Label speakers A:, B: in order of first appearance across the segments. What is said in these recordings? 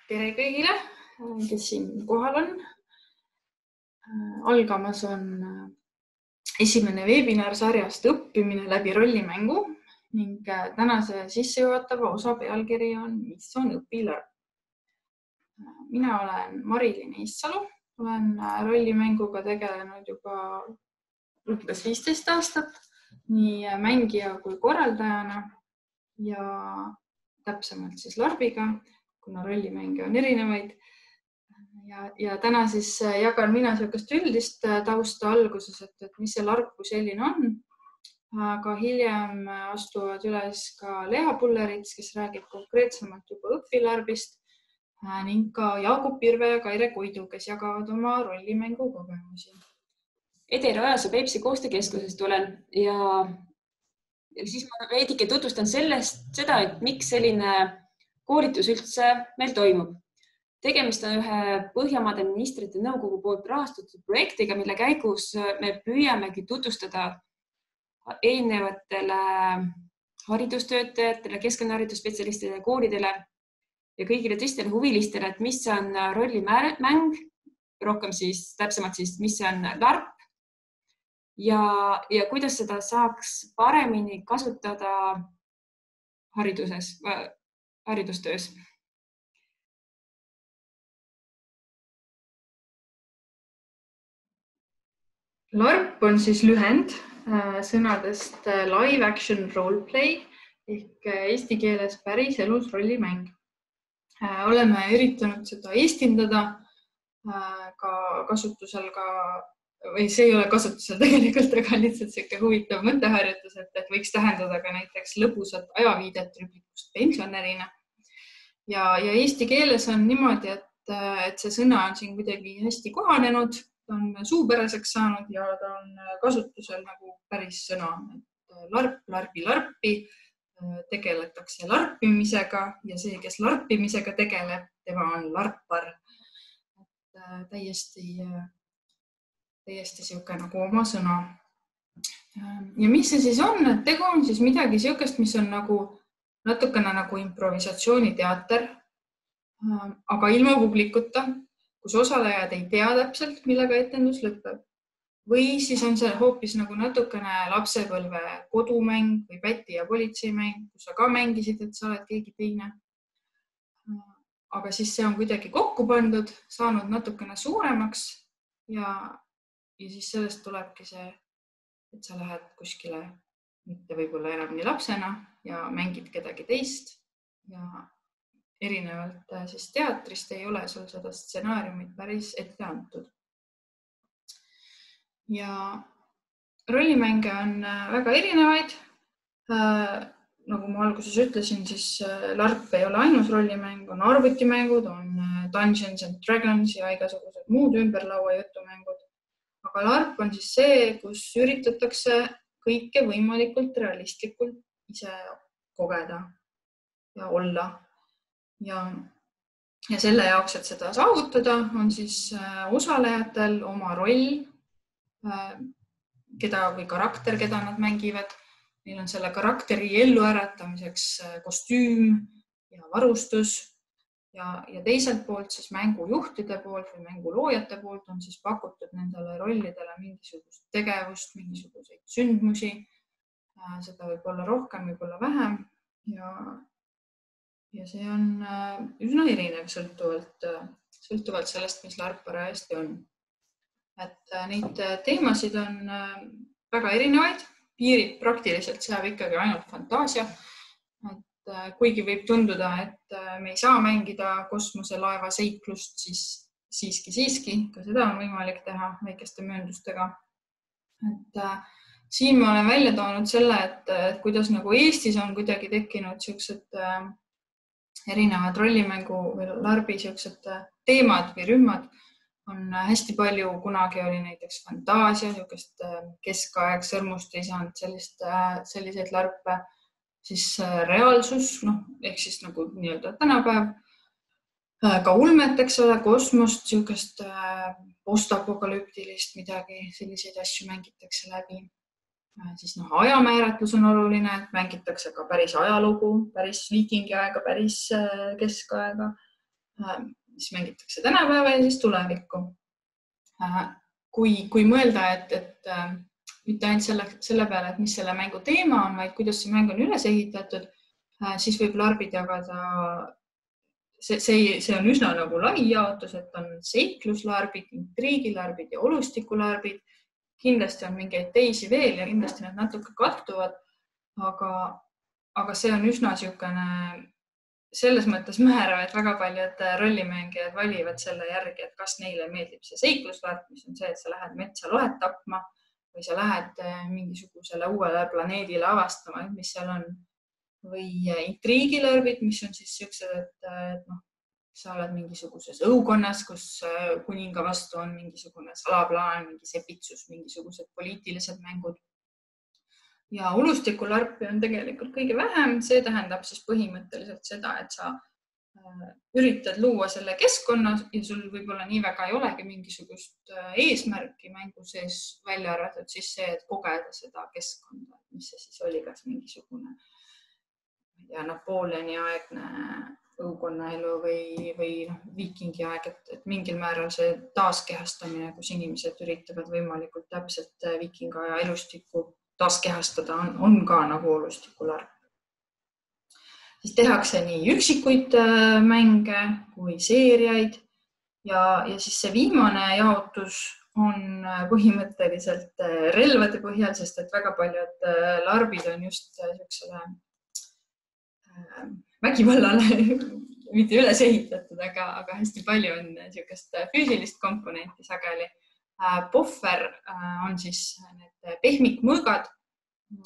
A: Tere kõigile, kes siin kohal on. Algamas on esimene webinar sarjast õppimine läbi rollimängu ning tänase sissejuhatava osa pealkiri on, mis on õpilarv. Mina olen Marilyn Eissalu, olen rollimänguga tegelenud juba umbes 15 aastat, nii mängija kui korraldajana ja täpsemalt siis larviga, kuna rollimänge on erinevaid. Ja täna siis jagan mina sellist üldist tausta alguses, et mis see larv kui selline on. Aga hiljem astuvad üles ka Lea Pullerits, kes räägib konkreetsemalt juba õpilarvist ning ka Jaagup Pirve ja Kaire Koidu, kes jagavad oma rollimängu kogemusi.
B: Ederi Ajas ja Peipsi koostöökeskusest tulen ja siis ma veidike tutvustan seda, et miks selline koolitus üldse meil toimub. Tegemist on ühe Põhjamaade ministrite nõukogu poolt rahastatud projektiga, mille käigus me püüamegi tutvustada erinevatele haridustöötajatele, keskkonnaharidusspetsialistidele, koolidele ja kõigile teistele huvilistele, et mis on rollimäng, rohkem siis täpsemalt siis, mis on larp ja kuidas seda saaks paremini kasutada haridustöös.
A: LARP on siis lühend sõnadest live action roleplay ehk eesti keeles päris elus rollimäng. Oleme üritanud seda eestindada ka kasutusel või see ei ole kasutusel tegelikult, aga lihtsalt selline huvitav mõtteharjutus, et võiks tähendada ka näiteks lõbusat ajaviidet rüplikust pensionärina. Ja eesti keeles on niimoodi, et see sõna on siin kuidagi hästi kohanenud, ta on suupäraseks saanud ja ta on kasutusel nagu päris sõna. Larp, larpi, tegeletakse larpimisega ja see, kes larpimisega tegeleb, tema on larpar. Täiesti siuke nagu oma sõna. Ja mis see siis on? Et tegu on siis midagi siukest, mis on nagu natukene nagu improvisatsiooniteater, aga ilma publikuta, kus osalejad ei tea täpselt, millega etendus lõpeb. Või siis on see hoopis nagu natukene lapsepõlve kodumäng või päti ja politseimäng, kus sa ka mängisid, et sa oled keegi teine. Aga siis see on kuidagi kokku pandud, saanud natukene suuremaks ja siis sellest tulebki see, et sa lähed kuskile mitte võib-olla enam nii lapsena ja mängid kedagi teist ja erinevalt siis teatrist ei ole sul seda stsenaariumit päris ette antud. Ja rollimänge on väga erinevaid. Nagu ma alguses ütlesin, siis larp ei ole ainus rollimäng, on arvutimängud, on Dungeons and Dragons ja igasugused muud ümberlaua jutumängud. Aga larp on siis see, kus üritatakse kõike võimalikult realistlikult ise kogeda ja olla. Ja selle jaoks, et seda saavutada, on siis osalejatel oma roll, või karakter, keda nad mängivad. Neil on selle karakteri elluäratamiseks kostüüm ja varustus ja teiselt poolt siis mängujuhtide poolt või mänguloojate poolt on siis pakutud nendele rollidele mingisugust tegevust, mingisuguseid sündmusi. Seda võib olla rohkem, võib olla vähem ja see on üsna erinev sõltuvalt sellest, mis larp parajasti on. Et neid teemasid on väga erinevaid, piirid praktiliselt seab ikkagi ainult fantaasia. Et kuigi võib tunduda, et me ei saa mängida kosmoselaeva seiklust, siis siiski, ka seda on võimalik teha väikeste mööndustega. Et siin ma olen välja toonud selle, et kuidas nagu Eestis on kuidagi tekkinud siuksed erinevad rollimängu või larbi siuksed teemad või rühmad on hästi palju. Kunagi oli näiteks fantaasia, siukest keskaeg sõrmust ei saanud selliseid larpe, siis reaalsus, ehk siis nagu nii-öelda tänapäev, ka ulmet, eks ole, kosmost, siukest postapokalüptilist midagi, selliseid asju mängitakse läbi. Siis ajamääratlus on oluline, et mängitakse ka päris ajalugu, päris viikingi aega, päris keskaega. mis mängitakse tänapäeva ja siis tulevikku. Kui mõelda, et mitte ainult selle peale, et mis selle mängu teema on, vaid kuidas see mäng on üles ehitatud, siis võib larbid jagada. See on üsna nagu lai jaotus, et on seikluslarbid, intriigilarbid ja olustikularbid. Kindlasti on mingeid teisi veel ja kindlasti need natuke kattuvad, aga see on üsna niisugune selles mõttes määrav, et väga paljud rollimängijad valivad selle järgi, et kas neile meeldib see seikluslarp, mis on see, et sa lähed metsa lohet tapma või sa lähed mingisugusele uuele planeedile avastama, mis seal on. Või intriigilarbid, mis on siis siuksed, et sa oled mingisuguses õukonnas, kus kuninga vastu on mingisugune salaplaan, mingi sepitsus, mingisugused poliitilised mängud. Ja ulustikularpi on tegelikult kõige vähem. See tähendab siis põhimõtteliselt seda, et sa üritad luua selle keskkonna ja sul võib-olla nii väga ei olegi mingisugust eesmärki mängu sees välja arvatud siis see, et kogeda seda keskkonda, mis see siis oli, kas mingisugune ja Napoleoni aegne õukonnaelu või viikingi aeg, et mingil määral see taaskehastamine, kus inimesed üritavad võimalikult täpselt viikingaja elustikku taaskehastada, on ka nagu olustikularp. Siis tehakse nii üksikuid mänge kui seeriaid ja siis see viimane jaotus on põhimõtteliselt relvade põhjal, sest et väga paljud larbid on just niisugusele vägivallale mitte üles ehitatud, aga hästi palju on niisugust füüsilist komponenti sageli. Pohver on siis need pehmikmõõgad,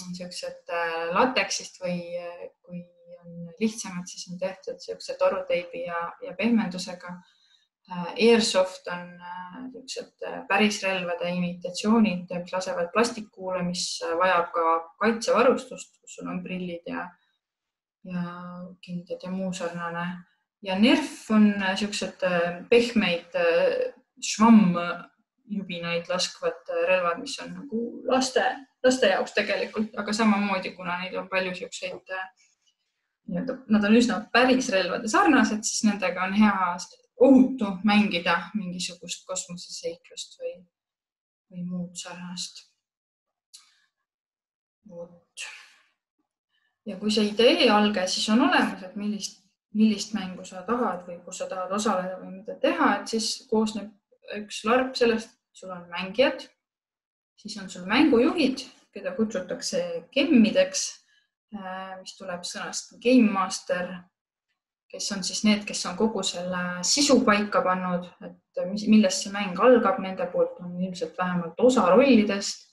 A: niisugused lateksist või kui on lihtsamad, siis on tehtud niisuguse toruteibi ja pehmendusega. Airsoft on niisugused pärisrelvade imitatsioonid, mis lasevad plastikkuule, mis vajab ka kaitsevarustust, kus sul on prillid ja kindad ja muu sarnane. Ja Nerf on niisugused pehmeid švammjubinaid laskvad relvad, mis on nagu laste jaoks tegelikult, aga samamoodi, kuna neid on palju niisuguseid, nad on üsna pärisrelvade sarnased, siis nendega on hea ohutu mängida mingisugust kosmoseseiklust või muud sarnast. Ja kui see idee alge, siis on olemas, et millist mängu sa tahad või kus sa tahad osaleda või mida teha, et siis koosneb üks larp sellest, sul on mängijad, siis on sul mängujuhid, keda kutsutakse gemmideks, mis tuleb sõnast Game Master, kes on siis need, kes on kogu selle sisu paika pannud, et millest see mäng algab, nende poolt on ilmselt vähemalt osa rollidest,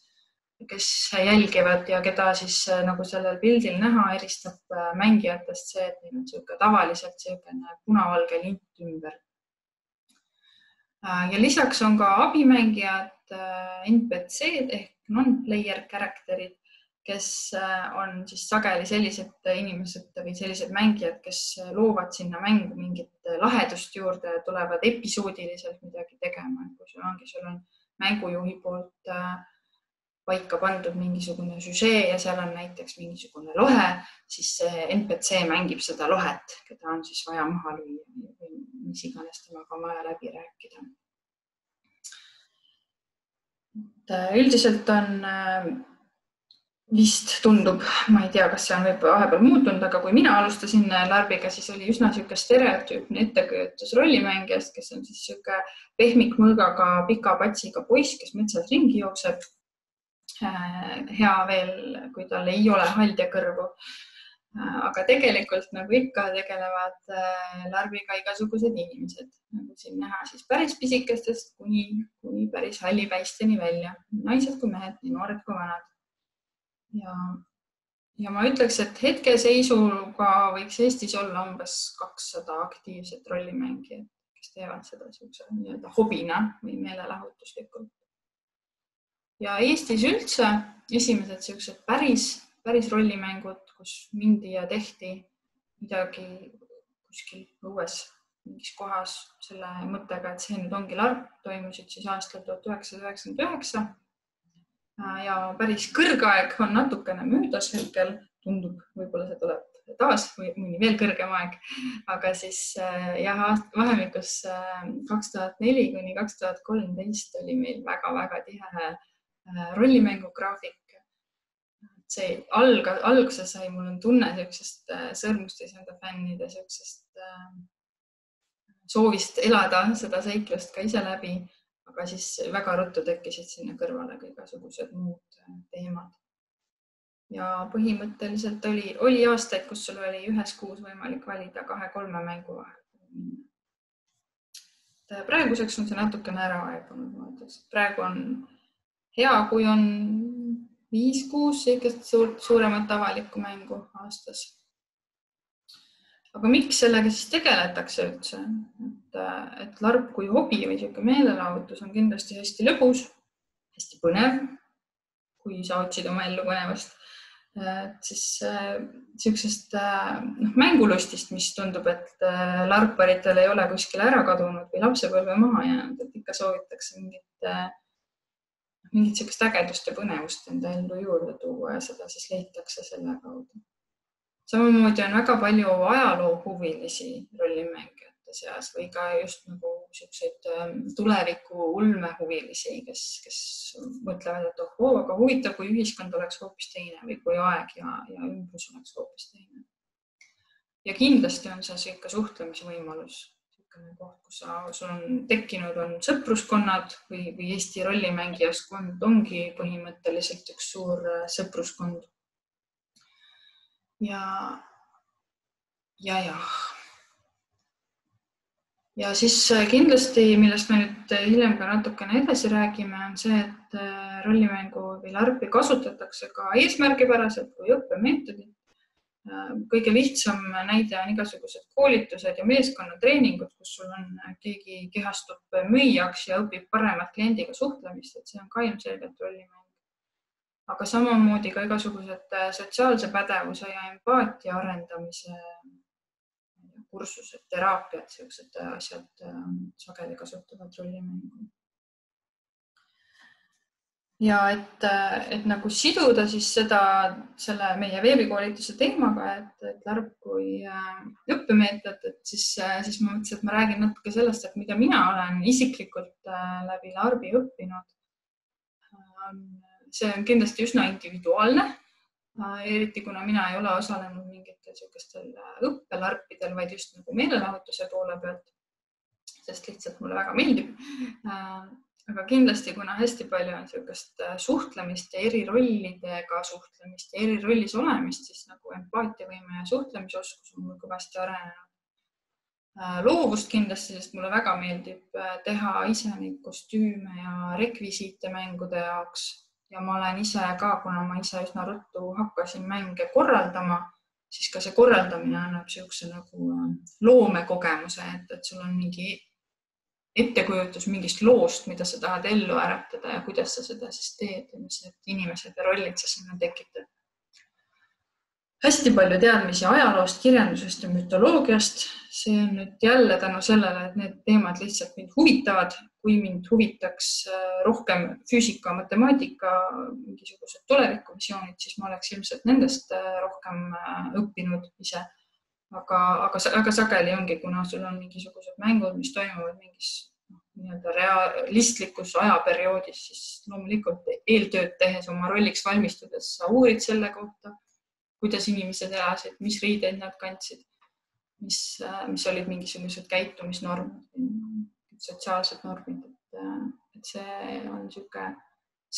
A: kes jälgivad ja keda siis nagu sellel pildil näha eristab mängijatest see, et neil on tavaliselt selline punavalge lint ümber. Ja lisaks on ka abimängijad, NPC-d ehk non-player characterid, kes on siis sageli sellised inimesed või sellised mängijad, kes loovad sinna mängu mingit lahedust juurde ja tulevad episoodiliselt midagi tegema. Kui sul on mängujuhi poolt paika pandud mingisugune süžee ja seal on näiteks mingisugune lohe, siis see NPC mängib seda lohet, keda on siis vaja maha lüüa või mis iganes temaga on vaja läbi rääkida. Üldiselt on vist tundub, ma ei tea, kas see on võib vahepeal muutunud, aga kui mina alustasin larbiga, siis oli üsna niisugune stereotüüpne ettekujutus rollimängijast, kes on siis niisugune pehmikmõõgaga pika patsiga poiss, kes metsas ringi jookseb. Hea veel, kui tal ei ole haldjakõrvu. Aga tegelikult nagu ikka tegelevad larbiga igasugused inimesed. Nagu siin näha siis päris pisikestest kuni päris hallipäisteni välja. Naised kui mehed, nii noored kui vanad. Ja ma ütleks, et hetkeseisuga võiks Eestis olla umbes 200 aktiivset rollimängijat, kes teevad seda nii-öelda hobina või meelelahutuslikult. Ja Eestis üldse esimesed sellised päris rollimängud, kus mindi ja tehti midagi kuskil õues mingis kohas selle mõttega, et see nüüd ongi larp, toimusid siis aastal 1999. Ja päris kõrgaeg on natukene möödas hetkel, tundub, võib-olla see tuleb taas või mõni veel kõrgem aeg, aga siis jah, vahemikus 2004 kuni 2013 oli meil väga-väga tihe rollimängugraafik. See alguse sai, mul on tunne sellisest sõrmustisenda fännide sellisest soovist elada seda seiklust ka ise läbi, aga siis väga ruttu tekkisid sinna kõrvale ka igasugused muud teemad. Ja põhimõtteliselt oli aastaid, kus sul oli ühes kuus võimalik valida 2-3 mängu vahel. Praeguseks on see natukene ära aegunud, ma ütleks. Praegu on hea, kui on 5-6 suuremat avalikku mängu aastas. Aga miks sellega siis tegeletakse üldse? Et LARP kui hobi või selline meelelahutus on kindlasti hästi lõbus, hästi põnev, kui sa otsid oma ellu põnevast. Siis sellisest mängulustist, mis tundub, et larparitel ei ole kuskil ära kadunud või lapsepõlve maha jäänud, et ikka soovitakse mingit sellist ägedust ja põnevust enda ellu juurde tuua ja seda siis leitakse selle kaudu. Samamoodi on väga palju ajaloohuvilisi rollimängijate seas või ka just nagu selliseid tuleviku ulmehuvilisi, kes mõtlevad, et aga huvitav, kui ühiskond oleks hoopis teine või kui aeg ja ümbrus oleks hoopis teine. Ja kindlasti on see ikka suhtlemisvõimalus. Koht, kus sul on tekkinud sõpruskonnad või Eesti rollimängijaskond ongi põhimõtteliselt üks suur sõpruskond. Ja siis kindlasti, millest me nüüd hiljem ka natukene edasi räägime, on see, et rollimängu või LARPi kasutatakse ka eesmärgipäraselt kui õppemeetodit. Kõige lihtsam näide on igasugused koolitused ja meeskonnatreeningud, kus sul on keegi kehastub müüjaks ja õpib paremat kliendiga suhtlemist, et see on ka ilmselgelt rollimäng. Aga samamoodi ka igasugused sotsiaalse pädevuse ja empaatia arendamise kursused, teraapiad, sellised asjad sageli kasutavad rollimängu. Ja et nagu siduda siis selle meie veebikoolituse teemaga, et LARP kui õppemeetod, et siis ma mõtlesin, et ma räägin natuke sellest, et mida mina olen isiklikult läbi LARPi õppinud. See on kindlasti üsna individuaalne, eriti kuna mina ei ole osalenud mingitel sellistel õppe-LARPidel, vaid just nagu meelelahutuse poole pealt, sest lihtsalt mulle väga meeldib. Aga kindlasti, kuna hästi palju on sellist suhtlemist ja eri rollidega suhtlemist ja eri rollis olemist, siis nagu empaatiavõime ja suhtlemisoskus on mul kõvasti arenenud. Loovust kindlasti, sest mulle väga meeldib teha ise neid kostüüme ja rekvisiite mängude jaoks. Ja ma olen ise ka, kuna ma ise üsna ruttu hakkasin mänge korraldama, siis ka see korraldamine annab sellise nagu loomekogemuse, et sul on mingi ettekujutus mingist loost, mida sa tahad ellu äratada ja kuidas sa seda siis teed ja mis need inimesed ja rollid sa sinna tekitad. Hästi palju teadmisi ajaloost, kirjandusest ja mütoloogiast. See on nüüd jälle tänu sellele, et need teemad lihtsalt mind huvitavad. Kui mind huvitaks rohkem füüsika, matemaatika, mingisugused tulevikuvisioonid, siis ma oleks ilmselt nendest rohkem õppinud ise. Aga sageli ongi, kuna sul on mingisugused mängud, mis toimuvad mingis realistlikus ajaperioodis, siis loomulikult eeltööd tehes oma rolliks valmistudes sa uurid selle kohta, kuidas inimesed elasid, mis riideid nad kandsid, mis olid mingisugused käitumisnormid, sotsiaalsed normid. Et see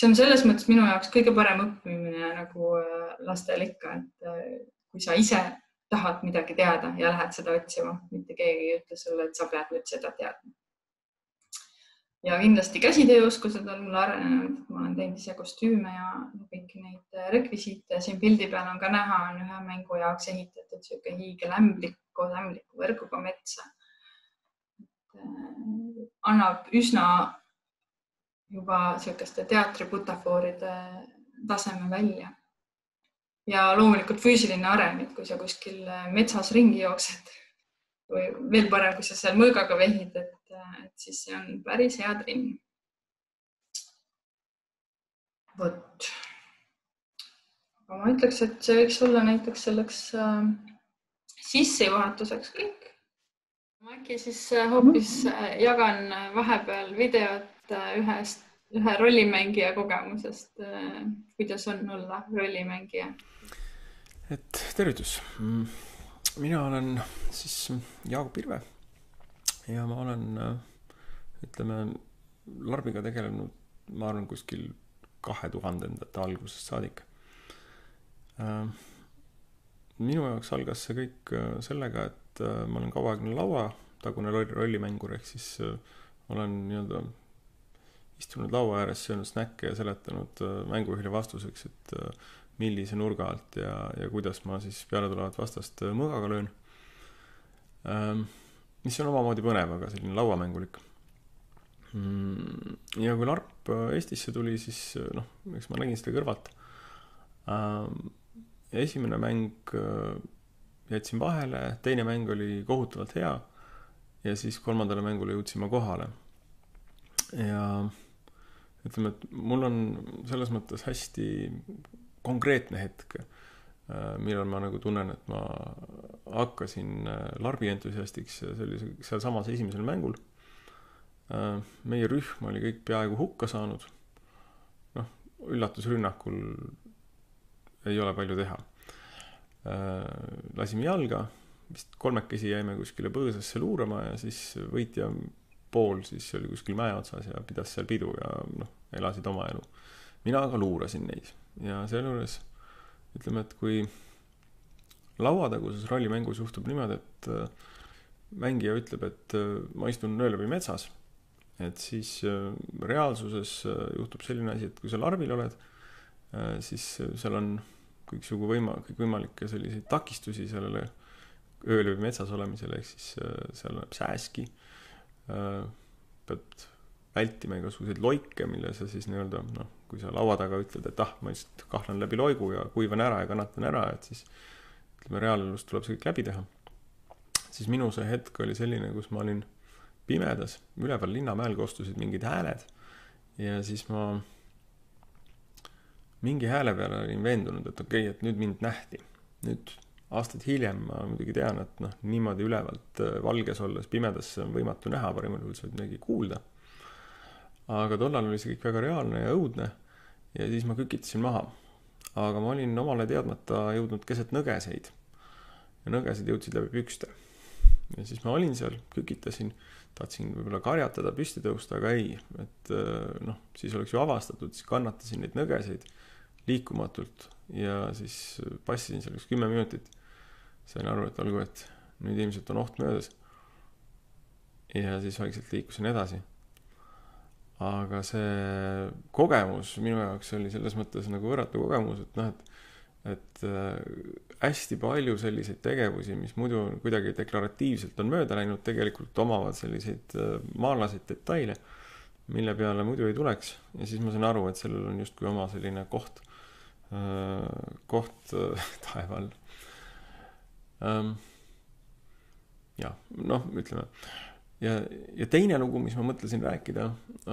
A: on selles mõttes minu jaoks kõige parem õppimine nagu lastel ikka, et kui sa ise tahad midagi teada ja lähed seda otsima, mitte keegi ei ütle sulle, et sa pead nüüd seda teadma. Ja kindlasti käsitööoskused on mul arenenud, et ma olen teinud ise kostüüme ja kõiki neid rekvisiite. Siin pildi peal on ka näha, on ühe mängu jaoks ehitatud selline hiigelämbliku võrguga metsa. Annab üsna juba selliste teatributafooride taseme välja. Ja loomulikult füüsiline areng, et kui sa kuskil metsas ringi jooksed või veel parem, kui sa seal mõõgaga vehid, et siis see on päris hea trenn. Vot. Aga ma ütleks, et see võiks olla näiteks selleks sissejuhatuseks kõik. Ma äkki siis hoopis jagan vahepeal videot ühe rollimängija kogemusest, kuidas on olla rollimängija.
C: Et tervitus. Mina olen siis Jaagup Irve ja ma olen, ütleme, larbiga tegelenud, ma arvan, kuskil 2000-ndate algusest saadik. Minu jaoks algas see kõik sellega, et ma olen kauaaegne lauatagune rollimängur, ehk siis olen nii-öelda istunud laua ääres, söönud snäkke ja seletanud mängujuhile vastuseks, et millise nurga alt ja kuidas ma siis peale tulevat vastast mõõgaga löön. Mis on omamoodi põnev, aga selline lauamängulik. Ja kui larp Eestisse tuli, siis eks ma nägin seda kõrvalt. Esimene mäng jätsin vahele, teine mäng oli kohutavalt hea ja siis kolmandale mängule jõudsin ma kohale. Ja ütleme, et mul on selles mõttes hästi konkreetne hetk, millal ma nagu tunnen, et ma hakkasin larbi entusiastiks ja seal samas esimesel mängul. Meie rühm oli kõik peaaegu hukka saanud. Üllatusrünnakul ei ole palju teha. Lasime jalga, vist kolmekesi jäime kuskile põõsasse luurama ja siis võitja pool siis oli kuskil mäe otsas ja pidas seal pidu ja elasid oma elu. Mina aga luurasin neid ja sealjuures ütleme, et kui lauataguses rollimängus juhtub niimoodi, et mängija ütleb, et ma istun öö läbi metsas, et siis reaalsuses juhtub selline asi, et kui sa larbil oled, siis seal on kõikvõimalikke selliseid takistusi sellele öö läbi metsas olemisele, ehk siis seal on sääski, pead vältima igasuguseid loike, mille sa siis nii-öelda, kui sa laua taga ütled, et ma just kahlan läbi loigu ja kuivan ära ja kannatan ära, et siis ütleme, reaalelust tuleb see kõik läbi teha. Siis minu see hetk oli selline, kus ma olin pimedas, üleval linnamäel kostusid mingid hääled ja siis ma mingi hääle peale olin veendunud, et okei, et nüüd mind nähti. Nüüd aastaid hiljem ma muidugi tean, et niimoodi ülevalt valges olles pimedas on võimatu näha, parimal juhul saad midagi kuulda. Aga tollal oli see kõik väga reaalne ja õudne ja siis ma kükitasin maha. Aga ma olin omale teadmata jõudnud keset nõgeseid ja nõgesed jõudsid läbi pükste. Ja siis ma olin seal, kükitasin, tahtsin võib-olla karjatada, püsti tõusta, aga ei. Et siis oleks ju avastatud, siis kannatasin neid nõgeseid liikumatult ja siis passisin seal 10 minutit. Sain aru, et olgu, et nüüd ilmselt on oht möödas. Ja siis vaikselt liikusin edasi. Aga see kogemus minu jaoks oli selles mõttes nagu võrratu kogemus, et hästi palju selliseid tegevusi, mis muidu kuidagi deklaratiivselt on mööda läinud, tegelikult omavad selliseid maalaseid detaile, mille peale muidu ei tuleks. Ja siis ma sain aru, et sellel on justkui oma selline koht taeval. Ja, ütleme. Ja teine lugu, mis ma mõtlesin rääkida,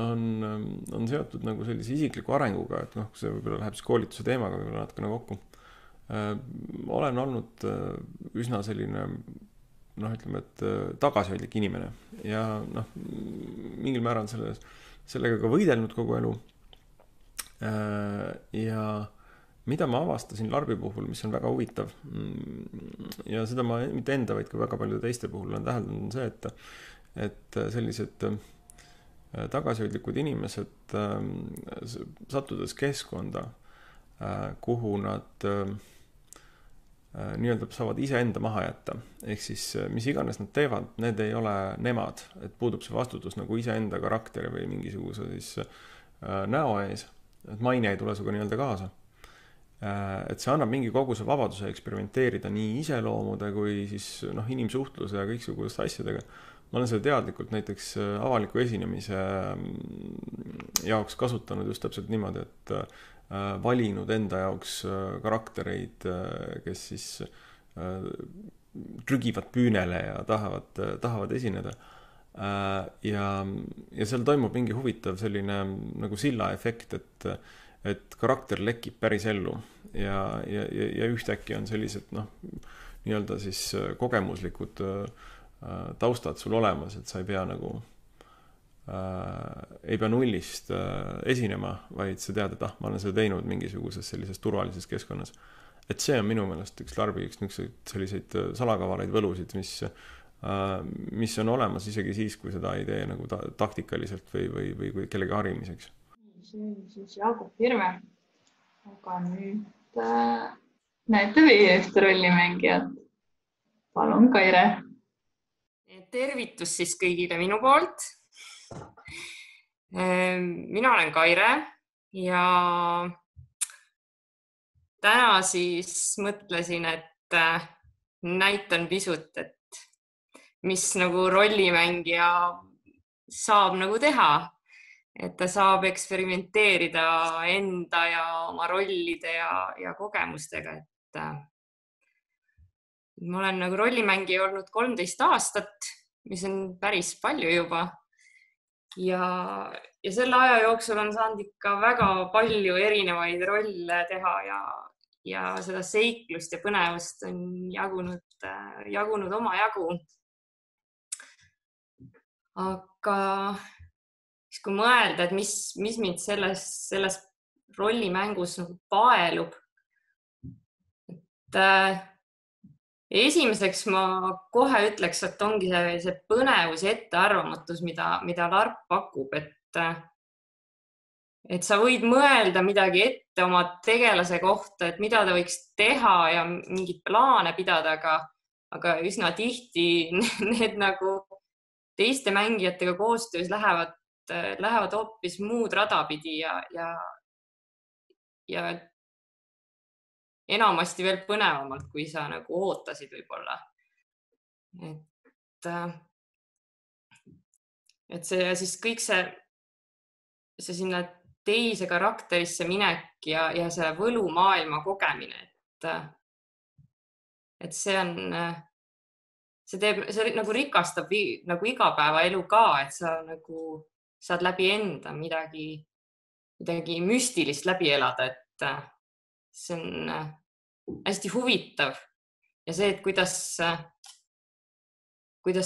C: on seotud nagu sellise isikliku arenguga, et kui see võib-olla läheb siis koolituse teemaga võib-olla natukene kokku. Olen olnud üsna selline, ütleme, et tagasihoidlik inimene ja mingil määral sellega ka võidelnud kogu elu. Ja mida ma avastasin larbi puhul, mis on väga huvitav ja seda ma mitte enda, vaid ka väga paljude teiste puhul on täheldanud, on see, et sellised tagasihoidlikud inimesed sattudes keskkonda, kuhu nad nii-öelda saavad iseenda maha jätta. Ehk siis mis iganes nad teevad, need ei ole nemad, et puudub see vastutus nagu iseenda karakteri või mingisuguse siis näo ees, et maine ei tule suga nii-öelda kaasa. Et see annab mingi koguse vabaduse eksperimenteerida nii iseloomude kui siis inimsuhtluse ja kõiksuguste asjadega. Ma olen seda teadlikult näiteks avaliku esinemise jaoks kasutanud just täpselt niimoodi, et valinud enda jaoks karaktereid, kes siis trügivad püünele ja tahavad esineda. Ja seal toimub mingi huvitav selline nagu silla efekt, et karakter lekib päris ellu ja ühtäkki on sellised nii-öelda siis kogemuslikud taustad sul olemas, et sa ei pea nagu ei pea nullist esinema, vaid sa tead, et ma olen seda teinud mingisuguses sellises turvalises keskkonnas. Et see on minu meelest üks larbi, üks selliseid salakavalaid võlusid, mis on olemas isegi siis, kui seda ei tee nagu taktikaliselt või kellegi harimiseks.
A: See on siis Jaagup Hirve, aga nüüd näete veel ühte rollimängijat. Palun, Kaire.
D: Tervitus siis kõigile minu poolt. Mina olen Kaire ja täna siis mõtlesin, et näitan pisut, et mis nagu rollimängija saab nagu teha. Et ta saab eksperimenteerida enda ja oma rollide ja kogemustega. Et ma olen nagu rollimängija olnud 13 aastat, mis on päris palju juba. Ja selle aja jooksul on saanud ikka väga palju erinevaid rolle teha ja seda seiklust ja põnevust on jagunud oma jagu. Aga kui mõelda, et mis mind selles rollimängus nagu paelub, et esimeseks ma kohe ütleks, et ongi see põnevus ja ettearvamatus, mida LARP pakub, et sa võid mõelda midagi ette oma tegelase kohta, et mida ta võiks teha ja mingid plaane pidada, aga üsna tihti need nagu teiste mängijatega koostöös lähevad hoopis muud rada pidi ja enamasti veel põnevamalt, kui sa nagu ootasid võib-olla. Et see siis kõik see sinna teise karakterisse minek ja see võlumaailma kogemine, et see nagu rikastab nagu igapäevaelu ka, et sa nagu saad läbi enda midagi müstilist läbi elada, et see on hästi huvitav ja see, et kuidas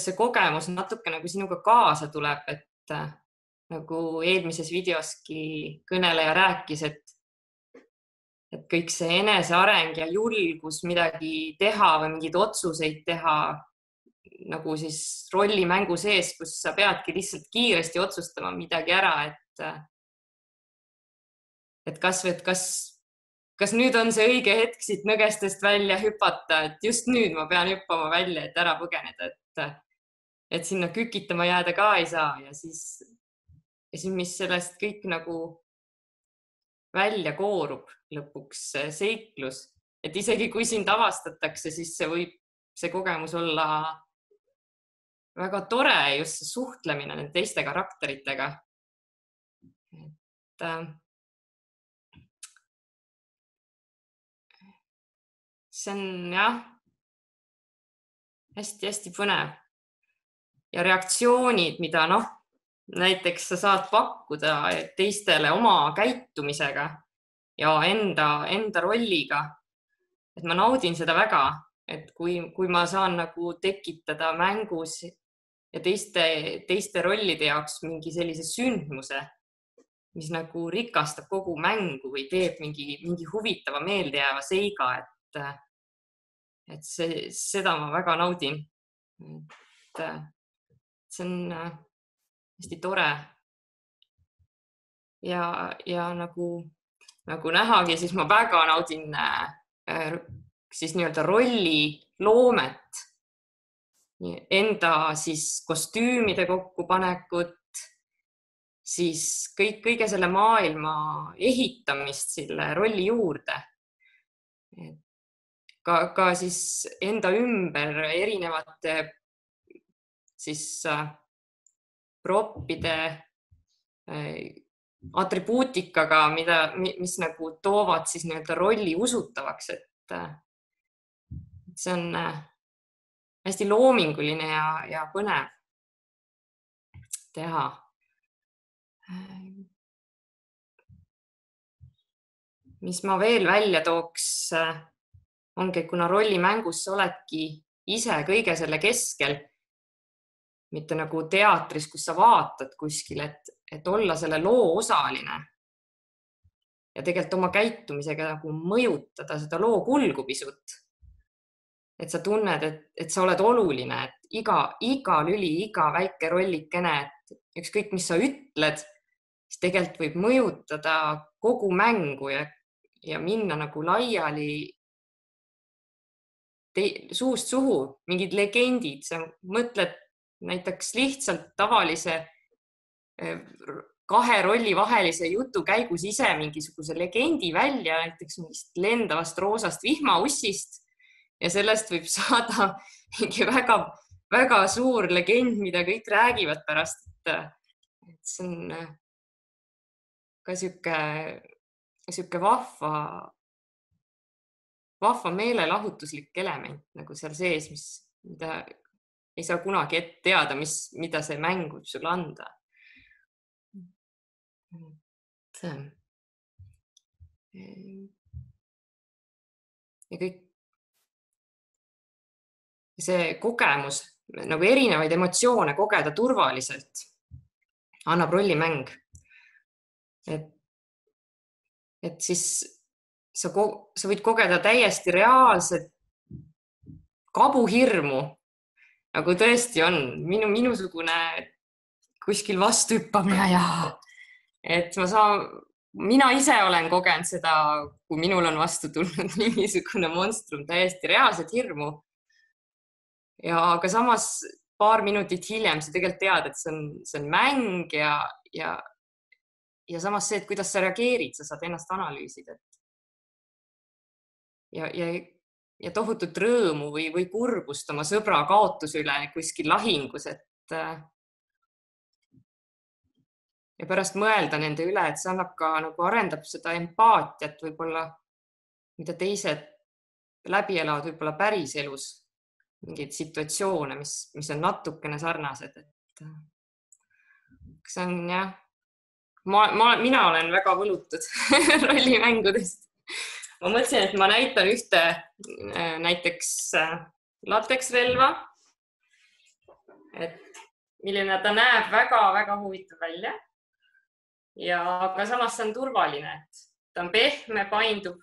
D: see kogemus natuke nagu sinuga kaasa tuleb, et nagu eelmises videoski kõneleja rääkis, et kõik see eneseareng ja julgus midagi teha või mingeid otsuseid teha nagu siis rollimängu sees, kus sa peadki lihtsalt kiiresti otsustama midagi ära, et kas nüüd on see õige hetk siit nõgestest välja hüpata, et just nüüd ma pean hüppama välja, et ära põgeneda, et sinna kükitama jääda ka ei saa ja siis mis sellest kõik nagu välja koorub lõpuks seiklus, et isegi kui sind avastatakse, siis see kogemus olla väga tore, just see suhtlemine nende teiste karakteritega. See on jah, hästi-hästi põnev ja reaktsioonid, mida näiteks sa saad pakkuda teistele oma käitumisega ja enda rolliga. Et ma naudin seda väga, et kui ma saan nagu tekitada mängus ja teiste rollide jaoks mingi sellise sündmuse, mis nagu rikastab kogu mängu või teeb mingi huvitava meeldejääva seiga, et seda ma väga naudin. See on hästi tore. Ja nagu nähagi, siis ma väga naudin siis nii-öelda rolli loomet, enda siis kostüümide kokkupanekut, siis kõige selle maailma ehitamist selle rolli juurde. Ka siis enda ümber erinevate siis proppide atribuutikaga, mis nagu toovad siis nii-öelda rolli usutavaks, et see on hästi loominguline ja põnev teha. mis ma veel välja tooks, ongi, kuna rollimängus sa oledki ise kõige selle keskel, mitte nagu teatris, kus sa vaatad kuskil, et olla selle loo osaline ja tegelikult oma käitumisega nagu mõjutada seda loo kulgu pisut. Et sa tunned, et sa oled oluline, et iga lüli, iga väike rollikene, et ükskõik, mis sa ütled, siis tegelikult võib mõjutada kogu mängu ja minna nagu laiali suust suhu, mingid legendid, sa mõtled näiteks lihtsalt tavalise 2 rolli vahelise jutu käigus ise mingisuguse legendi välja, näiteks mingist lendavast roosast vihmaussist ja sellest võib saada mingi väga suur legend, mida kõik räägivad pärast. Et see on ka siuke vahva meelelahutuslik element nagu seal sees, mida ei saa kunagi ette teada, mida see mäng võib sulle anda. Ja kõik see kogemus, nagu erinevaid emotsioone kogeda turvaliselt, annab rollimäng. Et siis sa võid kogeda täiesti reaalset kabuhirmu, nagu tõesti on minusugune kuskil vastu hüppamine ja et mina ise olen kogenud seda, kui minul on vastu tulnud mingisugune monstrum, täiesti reaalset hirmu. Ja aga samas paar minutit hiljem sa tegelikult tead, et see on mäng ja samas see, et kuidas sa reageerid, sa saad ennast analüüsida. Ja tohutut rõõmu või kurbust oma sõbra kaotuse üle kuskil lahingus, ja pärast mõelda nende üle, et see annab ka nagu arendab seda empaatiat võib-olla, mida teised läbi elavad võib-olla päris elus. Mingeid situatsioone, mis on natukene sarnased. See on jah, mina olen väga võlutud rollimängudest. Ma mõtlesin, et ma näitan ühte näiteks lateksrelva, milline ta näeb väga-väga huvitav välja. Aga samas see on turvaline, et ta on pehme, paindub.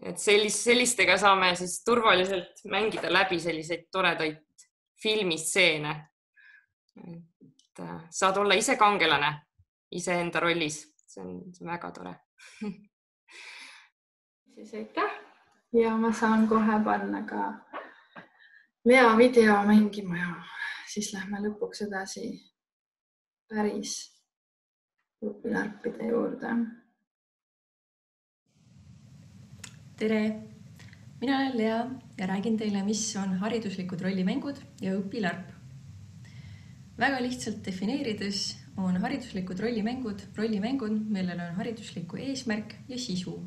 D: Et sellistega saame siis turvaliselt mängida läbi selliseid toredaid filmistseene. Saad olla ise kangelane, ise enda rollis. See on väga tore.
A: Siis aitäh ja ma saan kohe panna ka Lea video mängima ja siis lähme lõpuks edasi päris õpilarpide juurde.
E: Tere! Mina olen Lea ja räägin teile, mis on hariduslikud rollimängud ja õpilarp. Väga lihtsalt defineerides on hariduslikud rollimängud, millel on haridusliku eesmärk ja sisu.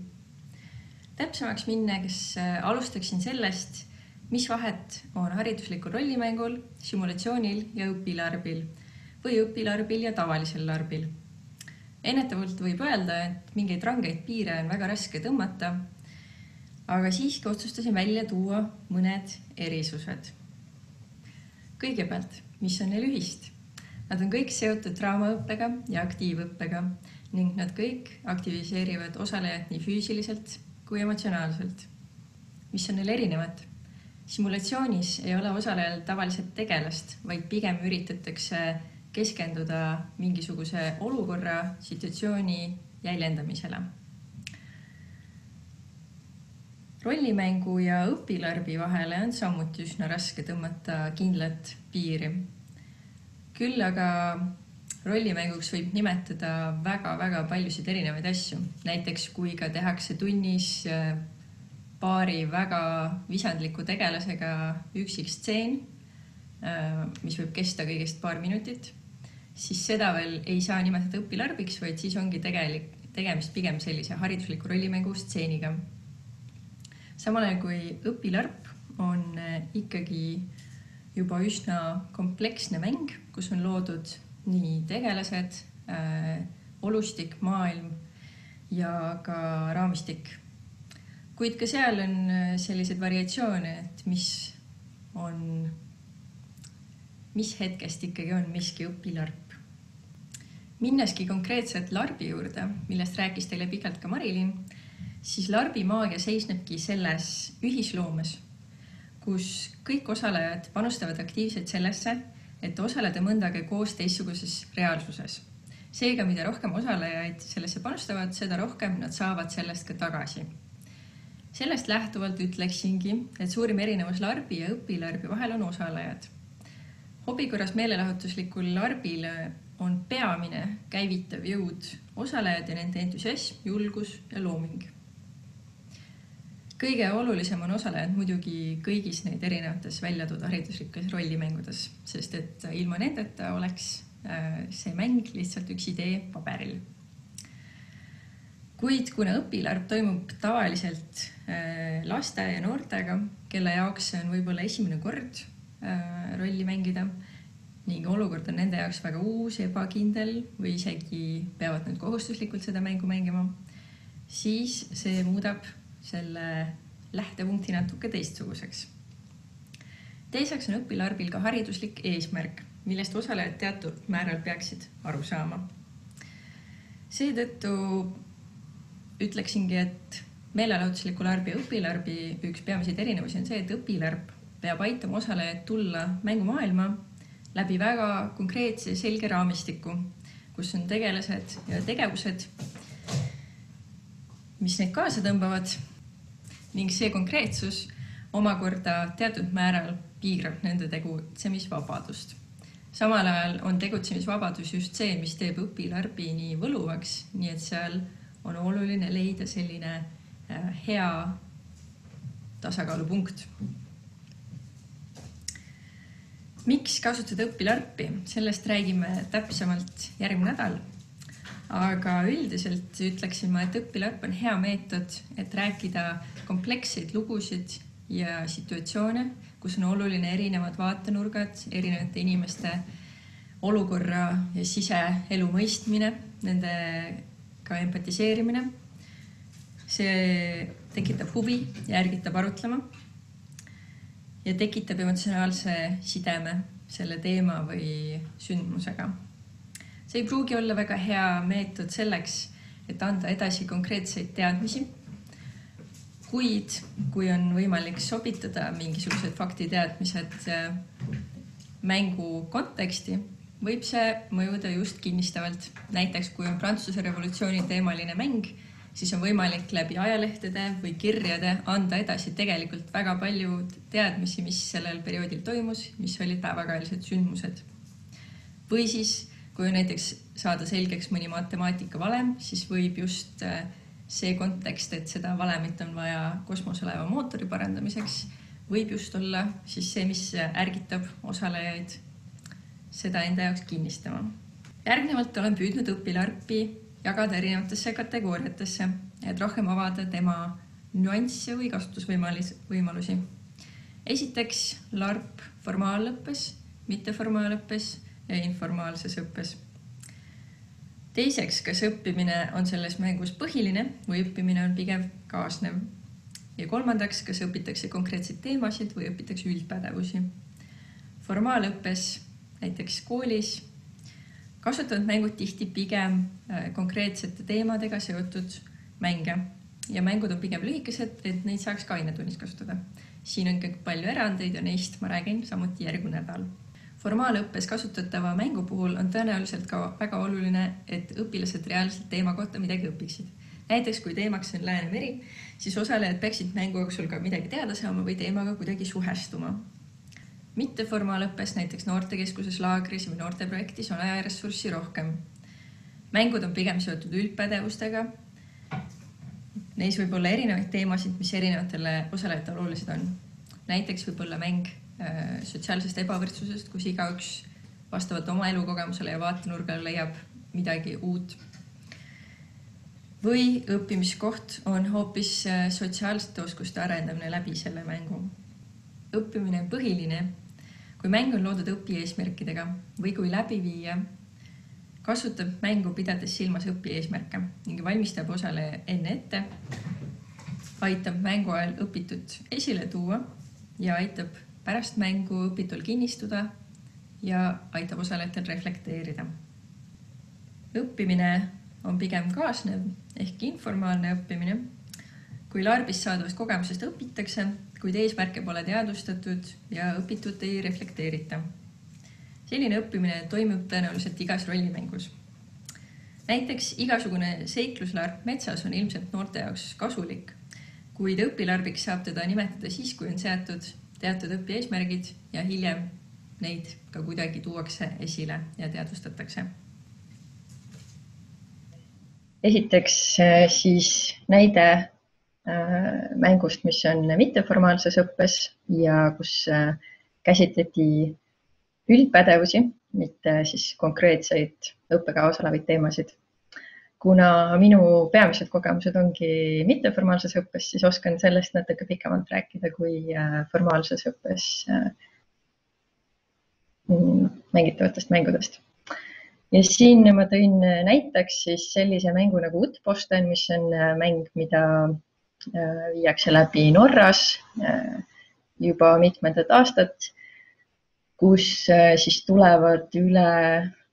E: Täpsemaks minnes alustaksin sellest, mis vahet on hariduslikul rollimängul, simulatsioonil ja õpilarbil või õpilarbil ja tavalisel larbil. Ennetavalt võib öelda, et mingeid rangeid piire on väga raske tõmmata, aga siiski otsustasin välja tuua mõned erisused. Kõigepealt, mis on neil ühist? Nad on kõik seotud draamaõppega ja aktiivõppega ning nad kõik aktiviseerivad osalejat nii füüsiliselt kui emotsionaalselt. Mis on neil erinevad? Simulatsioonis ei ole osalejal tavaliselt tegelast, vaid pigem üritatakse keskenduda mingisuguse olukorra, situatsiooni jäljendamisele. Rollimängu ja õpilarbi vahele on samuti üsna raske tõmmata kindlat piiri. Küll aga rollimänguks võib nimetada väga-väga paljusid erinevaid asju. Näiteks kui ka tehakse tunnis paari väga visandliku tegelasega üksik stseen, mis võib kesta kõigest paar minutit, siis seda veel ei saa nimetada õpilarbiks, vaid siis ongi tegemist pigem sellise haridusliku rollimängu stseeniga. Samal ajal kui õpilarp on ikkagi juba üsna kompleksne mäng, kus on loodud nii tegelased, olustik, maailm ja ka raamistik. Kuid ka seal on sellised variatsioone, et mis hetkest ikkagi on miski õpilarp. Minneski konkreetselt larbi juurde, millest rääkis teile pikalt ka Marilyn, siis larbi maagia seisnebki selles ühisloomes, kus kõik osalejad panustavad aktiivselt sellesse, et osaleda mõndagi koos teistsuguses reaalsuses. Seega, mida rohkem osalejaid sellesse panustavad, seda rohkem nad saavad sellest ka tagasi. Sellest lähtuvalt ütleksingi, et suurim erinevus larbi ja õpilarbi vahel on osalejad. Hobikorras meelelahutuslikul larbil on peamine käivitav jõud osalejad ja nende entusiasm, julgus ja looming. Kõige olulisem on osalejad muidugi kõigis neid erinevates väljatoodud hariduslikes rollimängudes, sest et ilma nendeta oleks see mäng lihtsalt üks idee paberil. Kuid kuna õpilarp toimub tavaliselt laste ja noortega, kelle jaoks see on võib-olla esimene kord rolli mängida ning olukord on nende jaoks väga uus, ebakindel või isegi peavad nüüd kohustuslikult seda mängu mängima, siis see muudab selle lähtepunkti natuke teistsuguseks. Teiseks on õpilarbil ka hariduslik eesmärk, millest osalejad teatud määral peaksid aru saama. Seetõttu ütleksingi, et meelelahutusliku larbi ja õpilarbi üks peamiseid erinevusi on see, et õpilarb peab aitama osalejad tulla mängumaailma läbi väga konkreetse ja selge raamistiku, kus on tegelased ja tegevused, mis neid kaasa tõmbavad ning see konkreetsus omakorda teatud määral piirab nende tegutsemisvabadust. Samal ajal on tegutsemisvabadus just see, mis teeb õpilarbi nii võluvaks, nii et seal on oluline leida selline hea tasakaalupunkt. Miks kasutada õpilarpi? Sellest räägime täpsemalt järgmine nädal. Aga üldiselt ütleksin ma, et õpilarp on hea meetod, et rääkida kompleksseid lugusid ja situatsioone, kus on oluline erinevad vaatenurgad, erinevate inimeste olukorra ja siseelu mõistmine, nendega empatiseerimine. See tekitab huvi ja ärgitab arutlema ja tekitab emotsionaalse sideme selle teema või sündmusega. See ei pruugi olla väga hea meetod selleks, et anda edasi konkreetseid teadmisi, kuid kui on võimalik sobitada mingisugused faktiteadmised mängu konteksti, võib see mõjuda just kinnistavalt. Näiteks, kui on Prantsuse revolutsiooni teemaline mäng, siis on võimalik läbi ajalehtede või kirjade anda edasi tegelikult väga palju teadmisi, mis sellel perioodil toimus, mis olid päevakajalised sündmused. Või siis, kui on näiteks saada selgeks mõni matemaatika valem, siis võib just see kontekst, et seda valemit on vaja kosmoselaeva mootori parandamiseks, võib just olla siis see, mis ärgitab osalejaid seda enda jaoks kinnistama. Järgnevalt olen püüdnud õpilarpi jagada erinevatesse kategooriatesse, et rohkem avada tema nüansse või kasutusvõimalusi. Esiteks larp formaalõppes, mitteformaalõppes ja informaalses õppes. Teiseks, kas õppimine on selles mängus põhiline või õppimine on pigem kaasnev. Ja kolmandaks, kas õpitakse konkreetseid teemasid või õpitakse üldpädevusi. Formaalõppes, näiteks koolis, kasutavad mängud tihti pigem konkreetsete teemadega seotud mänge ja mängud on pigem lühikesed, et neid saaks ka ainetunnis kasutada. Siin on kõik palju erandeid ja neist ma räägin samuti järgmine nädal. Formaalõppes kasutatava mängu puhul on tõenäoliselt ka väga oluline, et õpilased reaalselt teema kohta midagi õpiksid. Näiteks, kui teemaks on Läänemeri, siis osalejad peaksid mängu jooksul ka midagi teada saama või teemaga kuidagi suhestuma. Mitteformaalõppes, näiteks noortekeskuses, laagris või noorteprojektis on ajaressurssi rohkem. Mängud on pigem seotud üldpädevustega. Neis võib olla erinevaid teemasid, mis erinevatele osalejatele olulised on. Näiteks võib olla mäng sotsiaalsest ebavõrdsusest, kus igaüks vastavalt oma elukogemusele ja vaatenurgale leiab midagi uut. Või õppimiskoht on hoopis sotsiaalsete oskuste arendamine läbi selle mängu. Õppimine on põhiline, kui mäng on loodud õpieesmärkidega või kui läbiviija kasutab mängu pidades silmas õpi eesmärke ning valmistab osale enne ette, aitab mängu ajal õpitut esile tuua ja aitab pärast mängu õpitul kinnistuda ja aitab osalejatel reflekteerida. Õppimine on pigem kaasnev ehk informaalne õppimine, kui LARPist saadavast kogemusest õpitakse, kuid eesmärke pole teadvustatud ja õpitut ei reflekteerita. Selline õppimine toimub tõenäoliselt igas rollimängus. Näiteks igasugune seikluslarp metsas on ilmselt noorte jaoks kasulik, kuid õpilarbiks saab teda nimetada siis, kui on seatud teatud õpieesmärgid ja hiljem neid ka kuidagi tuuakse esile ja teadvustatakse. Esiteks siis näide mängust, mis on mitteformaalses õppes ja kus käsitleti üldpädevusi, mitte siis konkreetseid õppekavas olevaid teemasid. Kuna minu peamised kogemused ongi mitteformaalses õppes, siis oskan sellest natuke pikemalt rääkida kui formaalses õppes mängitavatest mängudest. Ja siin ma tõin näiteks siis sellise mängu nagu Utposten, mis on mäng, mida viiakse läbi Norras juba mitmendat aastat, kus siis tulevad üle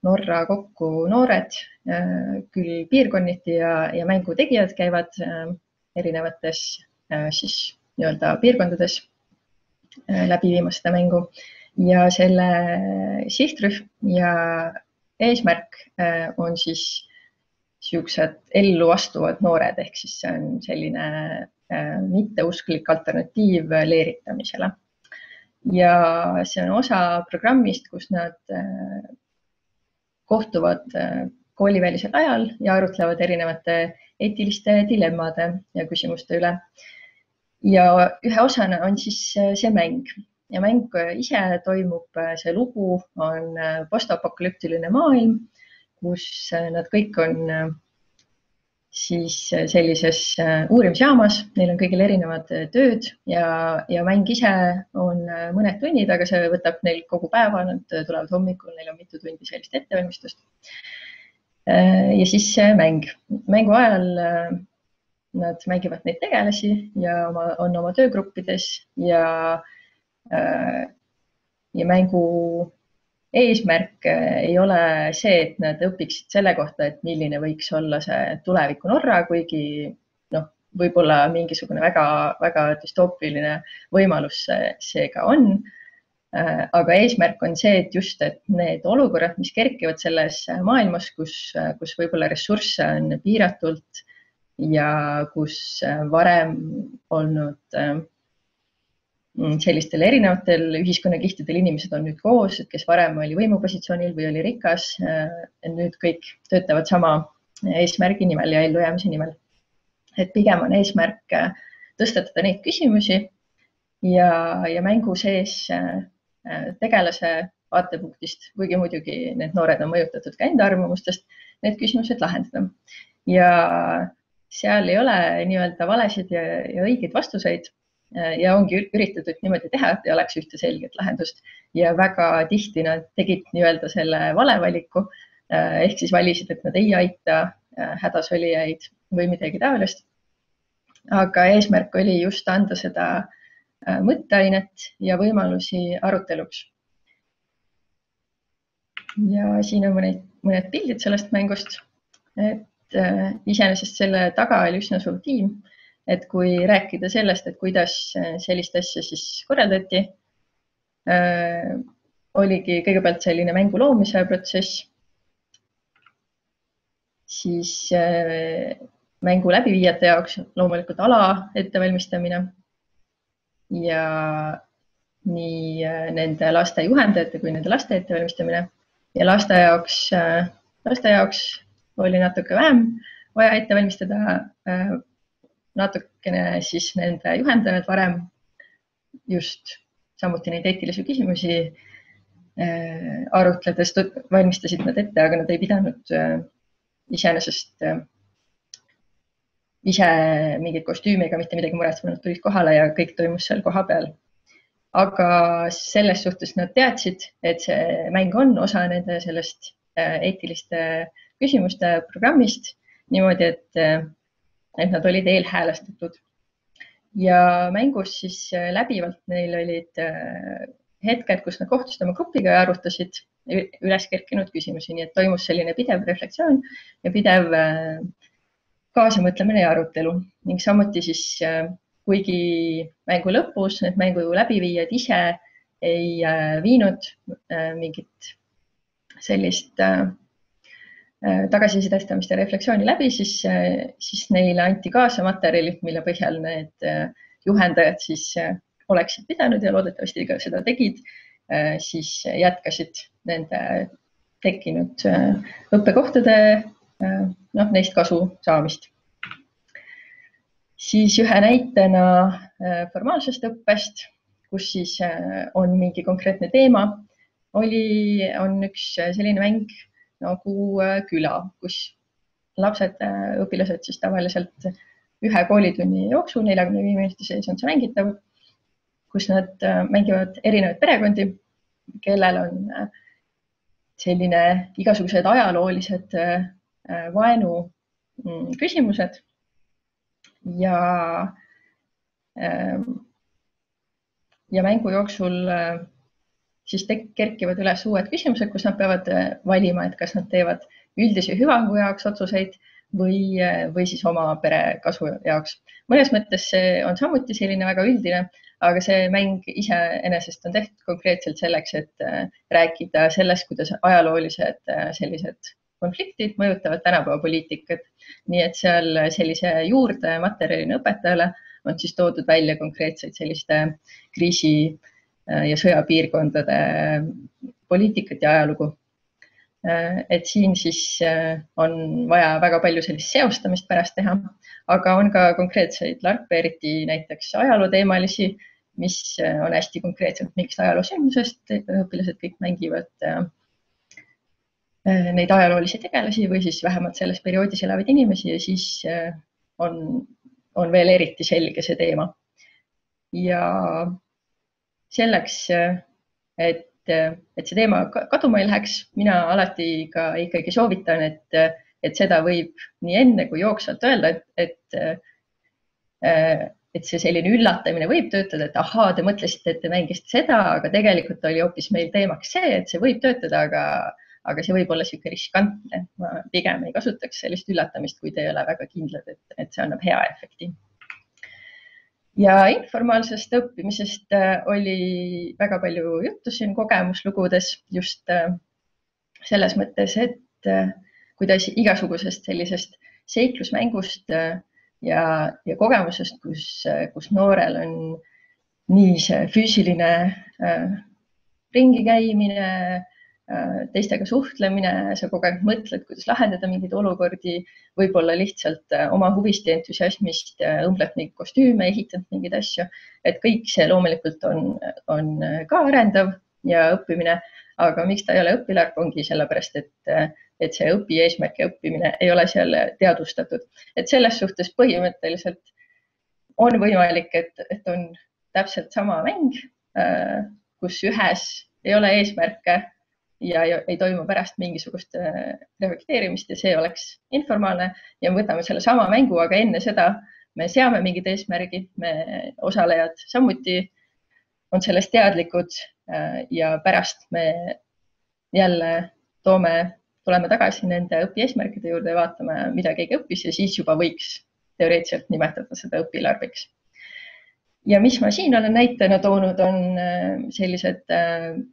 E: Norra kokku noored, küll piirkonniti ja mängu tegijad käivad erinevates siis nii-öelda piirkondades läbi viimas seda mängu. Ja selle sihtrühm ja eesmärk on siis siuksed ellu astuvad noored, ehk siis see on selline mitteusklik alternatiiv leeritamisele. Ja see on osa programmist, kus nad kohtuvad koolivälisel ajal ja arutlevad erinevate eetiliste dilemmade ja küsimuste üle. Ja ühe osana on siis see mäng. Ja mäng ise toimub, see lugu on postapokalüptiline maailm, kus nad kõik on siis sellises uurimisjaamas, neil on kõigil erinevad tööd ja mäng ise on mõned tunnid, aga see võtab neil kogu päeva, nad tulevad hommikul, neil on mitu tundi sellist ettevalmistust. Ja siis mäng. Mängu ajal nad mängivad neid tegelasi ja on oma töögruppides ja mängu eesmärk ei ole see, et nad õpiksid selle kohta, et milline võiks olla see tuleviku Norra, kuigi võib-olla mingisugune väga dystoopiline võimalus see ka on. Aga eesmärk on see, et just et need olukorrad, mis kerkivad selles maailmas, kus võib-olla ressursse on piiratult ja kus varem olnud sellistel erinevatel ühiskonnakihtidel inimesed on nüüd koos, et kes varem oli võimupositsioonil või oli rikas, nüüd kõik töötavad sama eesmärgi nimel ja ellujäämise nimel. Et pigem on eesmärk tõstatada neid küsimusi ja mängu sees tegelase vaatepunktist, kuigi muidugi need noored on mõjutatud ka enda arvamustest, need küsimused lahendada. Ja seal ei ole nii-öelda valesid ja õigeid vastuseid. Ja ongi üritatud niimoodi teha, et ei oleks ühte selget lahendust ja väga tihti nad tegid nii-öelda selle valevaliku ehk siis valisid, et nad ei aita hädas olijaid või midagi taolist. Aga eesmärk oli just anda seda mõtteainet ja võimalusi aruteluks. Ja siin on mõned pildid sellest mängust, et iseenesest selle taga oli üsna suur tiim. Et kui rääkida sellest, et kuidas sellist asja siis korraldati, oligi kõigepealt selline mängu loomise protsess, siis mängu läbiviijate jaoks loomulikult ala ettevalmistamine ja nii nende laste juhendajate kui nende laste ettevalmistamine ja laste jaoks oli natuke vähem vaja ettevalmistada natukene siis nende juhendajad varem just samuti neid eetilisi küsimusi arutledes valmistasid nad ette, aga nad ei pidanud iseenesest ise mingit kostüümi ega mitte midagi muretsema, nad tulid kohale ja kõik toimus seal koha peal. Aga selles suhtes nad teadsid, et see mäng on osa nende sellest
F: eetiliste küsimuste programmist niimoodi, et nad olid eelhäälestatud. Ja mängus siis läbivalt neil olid hetked, kus nad kohtusid oma grupiga ja arutasid üles kerkinud küsimusi, nii et toimus selline pidev reflektsioon ja pidev kaasamõtlemine ja arutelu ning samuti siis kuigi mängu lõpus need mängu läbiviijad ise ei viinud mingit sellist tagasisidestamist ja reflektsiooni läbi, siis neile anti kaasa materjalid, mille põhjal need juhendajad siis oleksid pidanud ja loodetavasti ka seda tegid, siis jätkasid nende tekkinud õppekohtade neist kasu saamist. Siis ühe näitena formaalsest õppest, kus siis on mingi konkreetne teema, on üks selline mäng nagu küla, kus lapsed, õpilased siis tavaliselt ühe koolitunni jooksul 45 minuti sees on see mängitav, kus nad mängivad erinevaid perekondi, kellel on selline igasugused ajaloolised vaenu küsimused ja mängu jooksul siis kerkivad üles uued küsimused, kus nad peavad valima, et kas nad teevad üldise hüvangu jaoks otsuseid või siis oma pere kasu jaoks. Mõnes mõttes see on samuti selline väga üldine, aga see mäng iseenesest on tehtud konkreetselt selleks, et rääkida sellest, kuidas ajaloolised sellised konfliktid mõjutavad tänapäeva poliitikat. Nii et seal sellise juurde materjalina õpetajale on siis toodud välja konkreetseid selliste kriisi- ja sõjapiirkondade poliitikat ja ajalugu. Et siin siis on vaja väga palju sellist seostamist pärast teha, aga on ka konkreetseid larpe, eriti näiteks ajalooteemalisi, mis on hästi konkreetselt mingist ajaloosündmusest, õpilased kõik mängivad neid ajaloolisi tegelasi või siis vähemalt selles perioodis elavaid inimesi ja siis on veel eriti selge see teema. Ja selleks, et see teema kaduma ei läheks, mina alati ka ikkagi soovitan, et seda võib nii enne kui jooksvalt öelda, et see selline üllatamine võib töötada, et ahaa, te mõtlesite, et te mängisite seda, aga tegelikult oli hoopis meil teemaks see, et see võib töötada, aga see võib olla sihuke riskantne. Ma pigem ei kasutaks sellist üllatamist, kui te ei ole väga kindlad, et see annab hea efekti. Ja informaalsest õppimisest oli väga palju juttu siin kogemuslugudes just selles mõttes, et kuidas igasugusest sellisest seiklusmängust ja kogemusest, kus noorel on nii see füüsiline ringi käimine, teistega suhtlemine, sa kogu aeg mõtled, kuidas lahendada mingeid olukordi, võib-olla lihtsalt oma huvist ja entusiasmist õmbled mingeid kostüüme, ehitad mingeid asju, et kõik see loomulikult on ka arendav ja õppimine, aga miks ta ei ole õpilarp, ongi sellepärast, et see õpi eesmärk ja õppimine ei ole seal teadvustatud. Et selles suhtes põhimõtteliselt on võimalik, et on täpselt sama mäng, kus ühes ei ole eesmärke ja ei toimu pärast mingisugust reflekteerimist ja see oleks informaalne ja me võtame selle sama mängu, aga enne seda me seame mingid eesmärgid, me osalejad samuti on sellest teadlikud ja pärast me jälle tuleme tagasi nende õpieesmärkide juurde ja vaatame, mida keegi õppis ja siis juba võiks teoreetiliselt nimetada seda õpilarbiks. Ja mis ma siin olen näitena toonud, on sellised,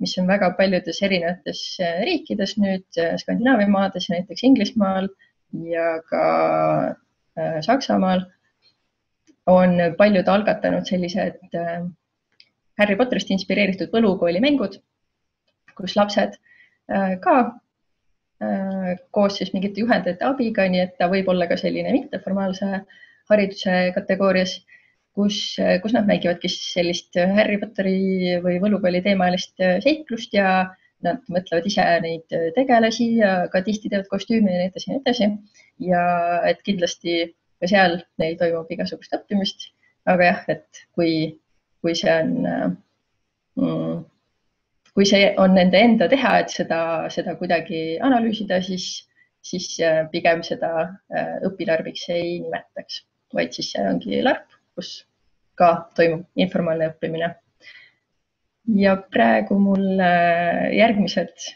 F: mis on väga paljudes erinevates riikides nüüd, Skandinaavia maades, näiteks Inglismaal ja ka Saksamaal on paljud algatanud sellised Harry Potterist inspireeritud võlukooli mängud, kus lapsed ka koos siis mingite juhendajate abiga, nii et ta võib olla ka selline mitteformaalse hariduse kategoorias, kus nad mängivadki sellist Harry Potteri või võlukooli teemalist seiklust ja nad mõtlevad ise neid tegelasi ja ka tihti teevad kostüümi ja nii edasi. Ja et kindlasti ka seal neil toimub igasugust õppimist, aga jah, et kui see on kui see on nende enda teha, et seda kuidagi analüüsida, siis pigem seda õpilarbiks ei nimetaks, vaid siis see ongi larp, kus ka toimub informaalne õppimine. Ja praegu mul järgmised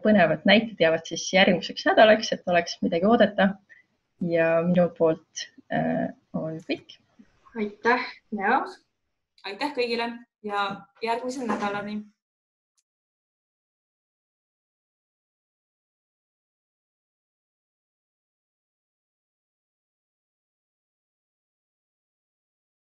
F: põnevad näited jäävad siis järgmiseks nädalaks, et oleks midagi oodata. Ja minu poolt on kõik.
B: Aitäh, Lea! Aitäh kõigile ja järgmise nädalani!